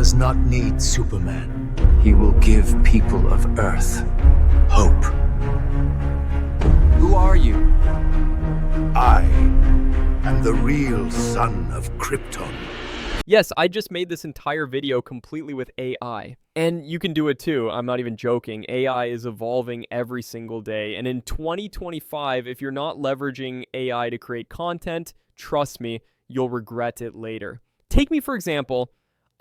does not need Superman. He will give people of Earth hope. Who are you? I am the real son of Krypton. Yes, I just made this entire video completely with AI. And you can do it too, I'm not even joking. AI is evolving every single day. And in 2025, if you're not leveraging AI to create content, trust me, you'll regret it later. Take me for example,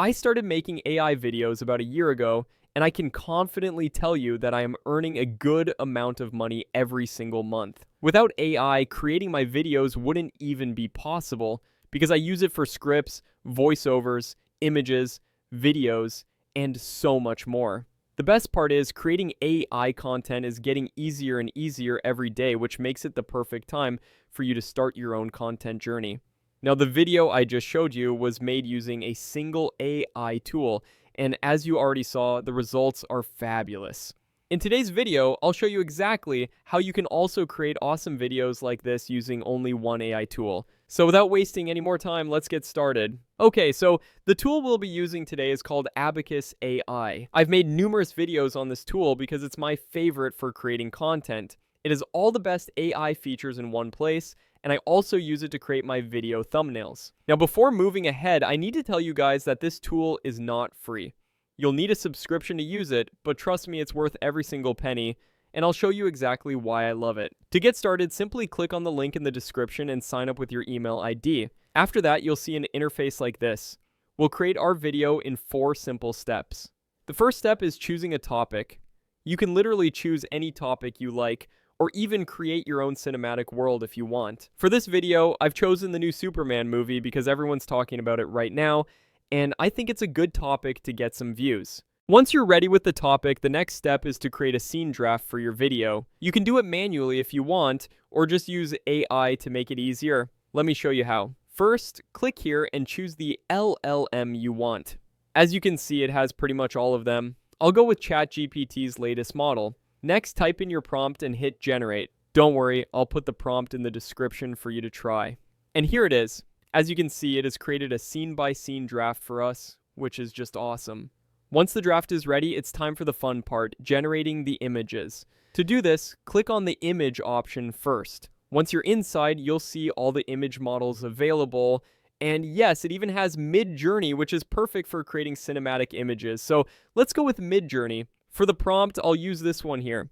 I started making AI videos about a year ago, and I can confidently tell you that I am earning a good amount of money every single month. Without AI, creating my videos wouldn't even be possible because I use it for scripts, voiceovers, images, videos, and so much more. The best part is creating AI content is getting easier and easier every day, which makes it the perfect time for you to start your own content journey. Now, the video I just showed you was made using a single AI tool, and as you already saw, the results are fabulous. In today's video, I'll show you exactly how you can also create awesome videos like this using only one AI tool. So without wasting any more time, let's get started. Okay, so the tool we'll be using today is called Abacus AI. I've made numerous videos on this tool because it's my favorite for creating content. It has all the best AI features in one place, and I also use it to create my video thumbnails. Now, before moving ahead, I need to tell you guys that this tool is not free. You'll need a subscription to use it, but trust me, it's worth every single penny, and I'll show you exactly why I love it. To get started, simply click on the link in the description and sign up with your email ID. After that, you'll see an interface like this. We'll create our video in 4 simple steps. The first step is choosing a topic. You can literally choose any topic you like, or even create your own cinematic world if you want. For this video, I've chosen the new Superman movie because everyone's talking about it right now, and I think it's a good topic to get some views. Once you're ready with the topic, the next step is to create a scene draft for your video. You can do it manually if you want, or just use AI to make it easier. Let me show you how. First, click here and choose the LLM you want. As you can see, it has pretty much all of them. I'll go with ChatGPT's latest model. Next, type in your prompt and hit generate. Don't worry, I'll put the prompt in the description for you to try. And here it is. As you can see, it has created a scene-by-scene draft for us, which is just awesome. Once the draft is ready, it's time for the fun part, generating the images. To do this, click on the image option first. Once you're inside, you'll see all the image models available. And yes, it even has Mid-Journey, which is perfect for creating cinematic images. So let's go with Mid-Journey. For the prompt, I'll use this one here.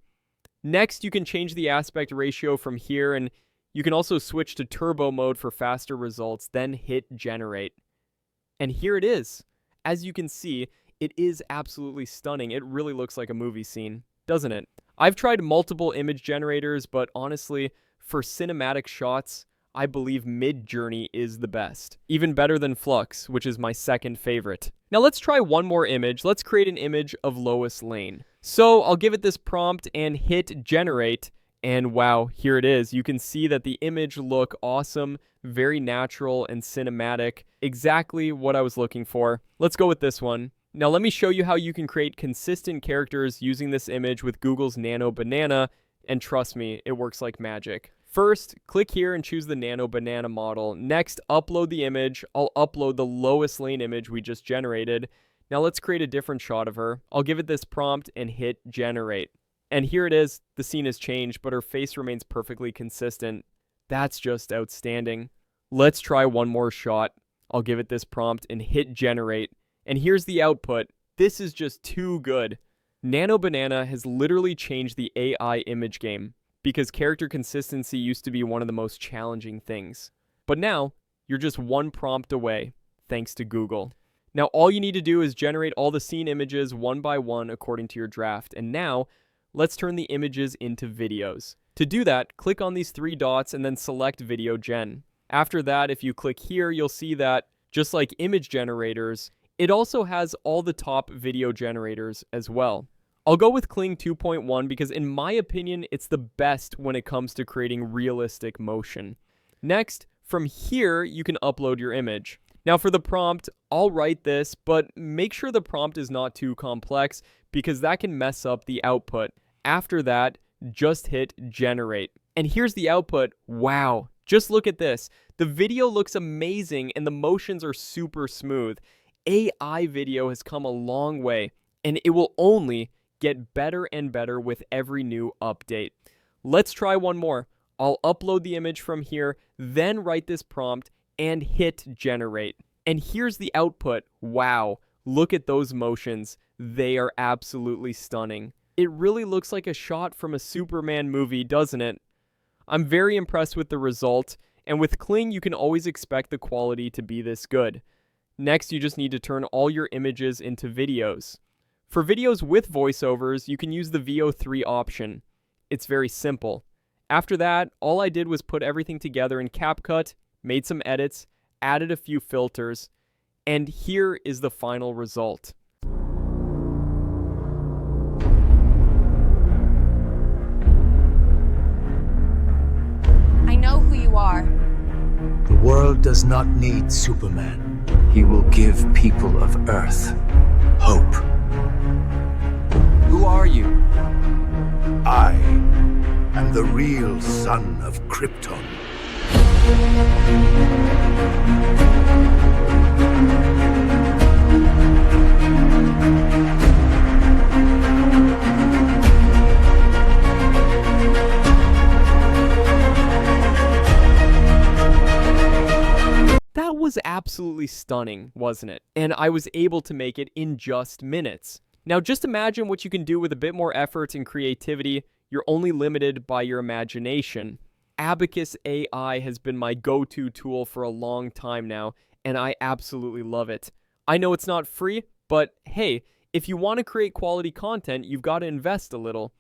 Next, you can change the aspect ratio from here, and you can also switch to turbo mode for faster results, then hit generate. And here it is. As you can see, it is absolutely stunning. It really looks like a movie scene, doesn't it? I've tried multiple image generators, but honestly, for cinematic shots, I believe Mid-Journey is the best. Even better than Flux, which is my second favorite. Now let's try one more image. Let's create an image of Lois Lane. So I'll give it this prompt and hit generate. And wow, here it is. You can see that the image look awesome, very natural and cinematic. Exactly what I was looking for. Let's go with this one. Now let me show you how you can create consistent characters using this image with Google's Nano Banana, and trust me, it works like magic. First, click here and choose the Nano Banana model. Next, upload the image. I'll upload the Lois Lane image we just generated. Now let's create a different shot of her. I'll give it this prompt and hit generate. And here it is. The scene has changed, but her face remains perfectly consistent. That's just outstanding. Let's try one more shot. I'll give it this prompt and hit generate. And here's the output. This is just too good. Nano Banana has literally changed the AI image game because character consistency used to be one of the most challenging things. But now, you're just one prompt away, thanks to Google. Now, all you need to do is generate all the scene images one by one according to your draft. And now, let's turn the images into videos. To do that, click on these 3 dots and then select Video Gen. After that, if you click here, you'll see that, just like image generators, it also has all the top video generators as well. I'll go with Kling 2.1 because in my opinion, it's the best when it comes to creating realistic motion. Next, from here, you can upload your image. Now for the prompt, I'll write this, but make sure the prompt is not too complex because that can mess up the output. After that, just hit generate. And here's the output. Wow, just look at this. The video looks amazing and the motions are super smooth. AI video has come a long way, and it will only get better and better with every new update. Let's try one more. I'll upload the image from here, then write this prompt and hit generate. And here's the output. Wow, look at those motions. They are absolutely stunning. It really looks like a shot from a Superman movie, doesn't it? I'm very impressed with the result, and with Kling, you can always expect the quality to be this good. Next, you just need to turn all your images into videos. For videos with voiceovers, you can use the VO3 option. It's very simple. After that, all I did was put everything together in CapCut, made some edits, added a few filters, and here is the final result. I know who you are. The world does not need Superman. He will give people of Earth hope. Who are you? I am the real son of Krypton. That was absolutely stunning, wasn't it? And I was able to make it in just minutes. Now just imagine what you can do with a bit more effort and creativity. You're only limited by your imagination. Abacus AI has been my go-to tool for a long time now, and I absolutely love it. I know it's not free, but hey, if you want to create quality content, you've got to invest a little.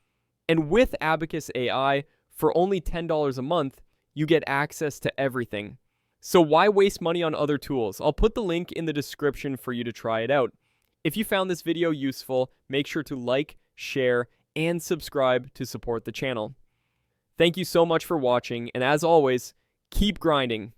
And with Abacus AI, for only $10 a month, you get access to everything. So why waste money on other tools? I'll put the link in the description for you to try it out. If you found this video useful, make sure to like, share, and subscribe to support the channel. Thank you so much for watching, and as always, keep grinding.